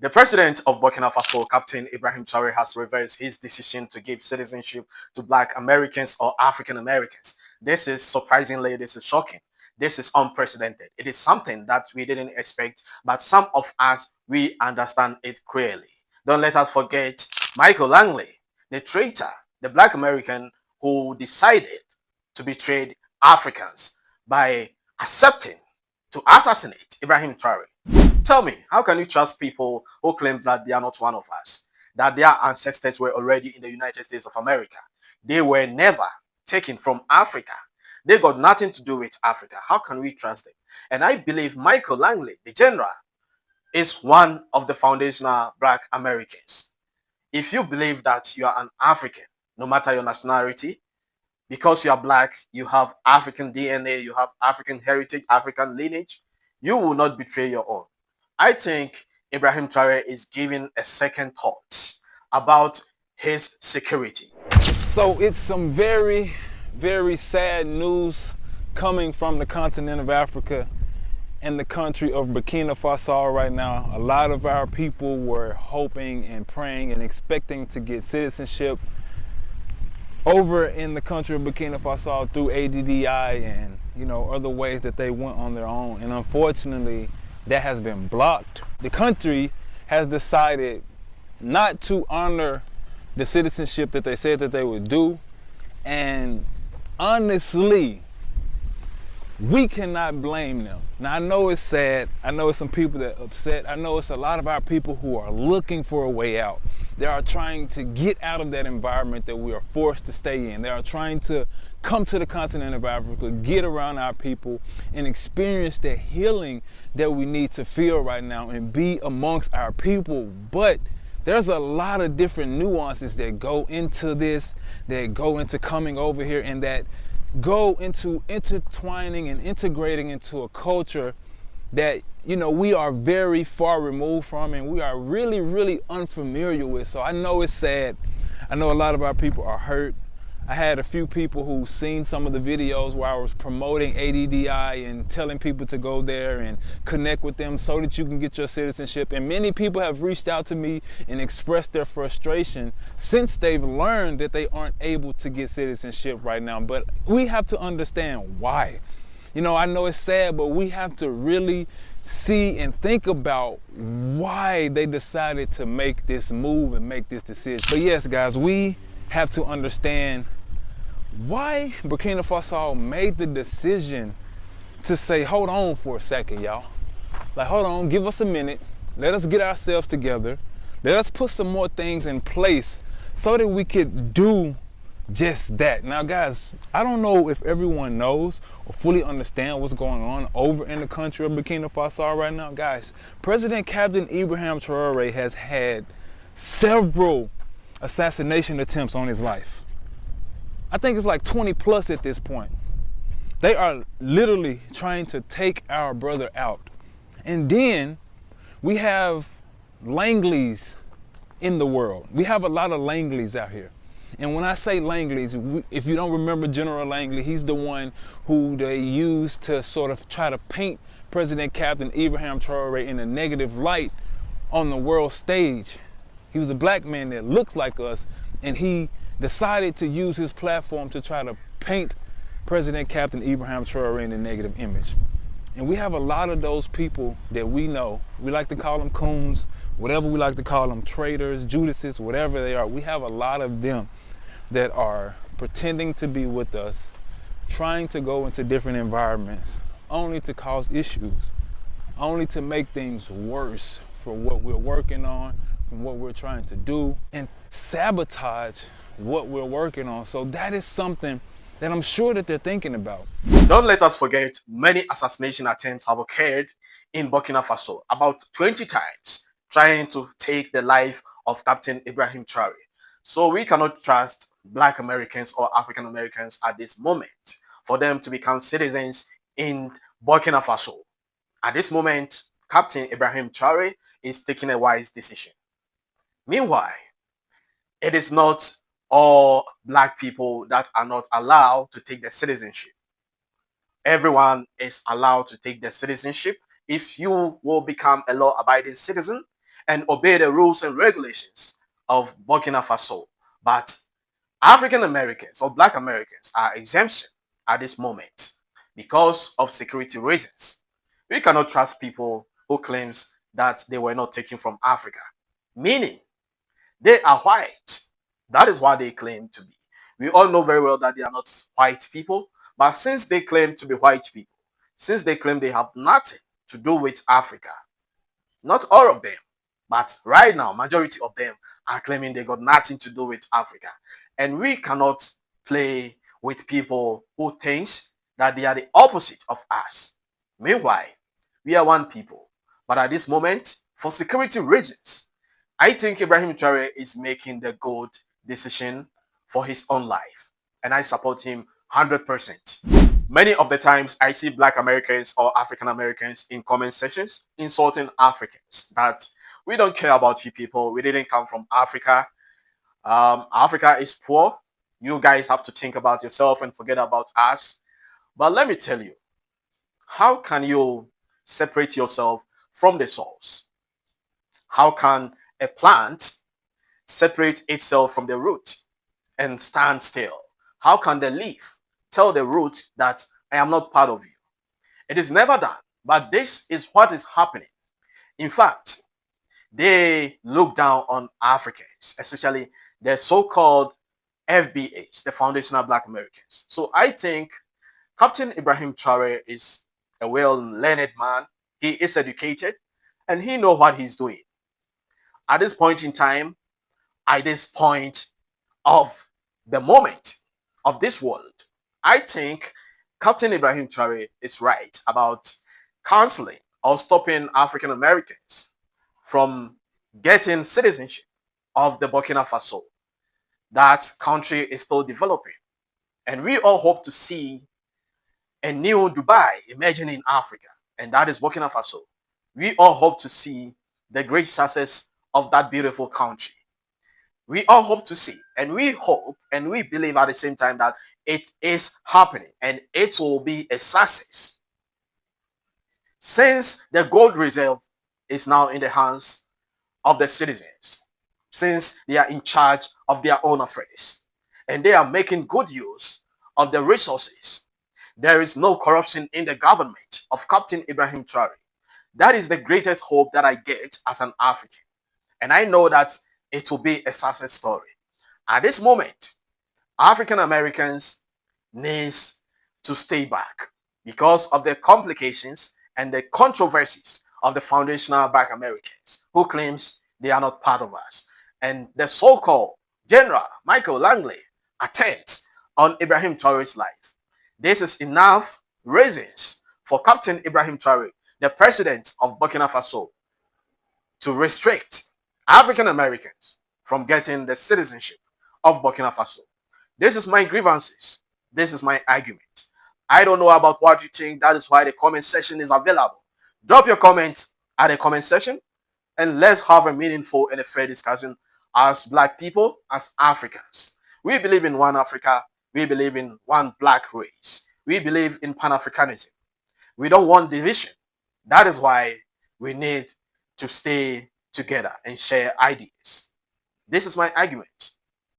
The president of Burkina Faso, Captain Ibrahim Traoré, has reversed his decision to give citizenship to Black Americans or African Americans. This is surprisingly, this is shocking. This is unprecedented. It is something that we didn't expect, but some of us, we understand it clearly. Don't let us forget Michael Langley, the traitor, the Black American who decided to betray Africans by accepting to assassinate Ibrahim Traoré. Tell me, how can you trust people who claim that they are not one of us? That their ancestors were already in the United States of America? They were never taken from Africa. They got nothing to do with Africa. How can we trust them? And I believe Michael Langley, the general, is one of the foundational Black Americans. If you believe that you are an African, no matter your nationality, because you are Black, you have African DNA, you have African heritage, African lineage, you will not betray your own. I think Ibrahim Traoré is giving a second thought about his security. So it's some very, very sad news coming from the continent of Africa and the country of Burkina Faso right now. A lot of our people were hoping and praying and expecting to get citizenship over in the country of Burkina Faso through ADDI and other ways that they went on their own. And unfortunately, that has been blocked. The country has decided not to honor the citizenship that they said that they would do. And honestly, we cannot blame them. Now, I know it's sad. I know it's some people that are upset. I know it's a lot of our people who are looking for a way out. They are trying to get out of that environment that we are forced to stay in. They are trying to come to the continent of Africa, get around our people, and experience the healing that we need to feel right now and be amongst our people. But there's a lot of different nuances that go into this, that go into coming over here, and that go into intertwining and integrating into a culture that we are very far removed from and we are really, really unfamiliar with. So I know it's sad. I know a lot of our people are hurt. I had a few people who seen some of the videos where I was promoting ADDI and telling people to go there and connect with them so that you can get your citizenship. And many people have reached out to me and expressed their frustration since they've learned that they aren't able to get citizenship right now. But we have to understand why. I know it's sad, but we have to really see and think about why they decided to make this move and make this decision. But yes, guys, we have to understand why Burkina Faso made the decision to say, hold on for a second, y'all. Like, hold on, give us a minute. Let us get ourselves together. Let us put some more things in place so that we could do just that. Now, guys, I don't know if everyone knows or fully understand what's going on over in the country of Burkina Faso right now. Guys, President Captain Ibrahim Traoré has had several assassination attempts on his life. I think it's like 20 plus at this point. They are literally trying to take our brother out. And then we have Langleys in the world. We have a lot of Langleys out here. And when I say Langleys, if you don't remember General Langley, he's the one who they used to sort of try to paint President Captain Ibrahim Traoré in a negative light on the world stage. He was a black man that looks like us, and he decided to use his platform to try to paint President Captain Ibrahim Traoré in a negative image. And we have a lot of those people that we know. We like to call them coons, whatever we like to call them, traitors, Judases, whatever they are. We have a lot of them that are pretending to be with us, trying to go into different environments, only to cause issues, only to make things worse for what we're working on, from what we're trying to do, and sabotage what we're working on. So that is something that I'm sure that they're thinking about. Don't let us forget, many assassination attempts have occurred in Burkina Faso, about 20 times, trying to take the life of Captain Ibrahim Traoré. So we cannot trust Black Americans or African Americans at this moment for them to become citizens in Burkina Faso. At this moment, Captain Ibrahim Traoré is taking a wise decision. Meanwhile, it is not all Black people that are not allowed to take the citizenship. Everyone is allowed to take the citizenship if you will become a law-abiding citizen and obey the rules and regulations of Burkina Faso. But African Americans or Black Americans are exemption at this moment because of security reasons. We cannot trust people who claims that they were not taken from Africa, meaning they are white. That is what they claim to be. We all know very well that they are not white people, but since they claim to be white people, since they claim they have nothing to do with Africa, not all of them, but right now, majority of them are claiming they got nothing to do with Africa. And we cannot play with people who thinks that they are the opposite of us. Meanwhile, we are one people. But at this moment, for security reasons, I think Ibrahim Traoré is making the good decision for his own life. And I support him 100%. Many of the times I see Black Americans or African Americans in comment sections insulting Africans that we don't care about you people. We didn't come from Africa. Africa is poor. You guys have to think about yourself and forget about us. But let me tell you, how can you separate yourself from the source? How can a plant separate itself from the root and stand still? How can the leaf tell the root that I am not part of you? It is never done, but this is what is happening. In fact, they look down on Africans, especially the so-called FBAs, the Foundational Black Americans. So I think Captain Ibrahim Traoré is a well-learned man. He is educated and he knows what he's doing. At this point in time, at this point of the moment of this world, I think Captain Ibrahim Traoré is right about canceling or stopping African Americans from getting citizenship of the Burkina Faso. That country is still developing. And we all hope to see a new Dubai emerging in Africa, and that is Burkina Faso. We all hope to see the great success of that beautiful country. We all hope to see, and we hope and we believe at the same time that it is happening and it will be a success. Since the gold reserve is now in the hands of the citizens, since they are in charge of their own affairs, and they are making good use of the resources, there is no corruption in the government of Captain Ibrahim Traoré. That is the greatest hope that I get as an African. And I know that it will be a success story. At this moment, African Americans need to stay back because of the complications and the controversies of the foundational Black Americans who claims they are not part of us. And the so-called General Michael Langley attempts on Ibrahim Traoré's life. This is enough reasons for Captain Ibrahim Traoré, the president of Burkina Faso, to restrict African Americans from getting the citizenship of Burkina Faso. This is my grievances. This is my argument. I don't know about what you think. That is why the comment section is available. Drop your comments at the comment section and let's have a meaningful and a fair discussion as Black people, as Africans. We believe in one Africa. We believe in one Black race. We believe in Pan-Africanism. We don't want division. That is why we need to stay together and share ideas. This is my argument.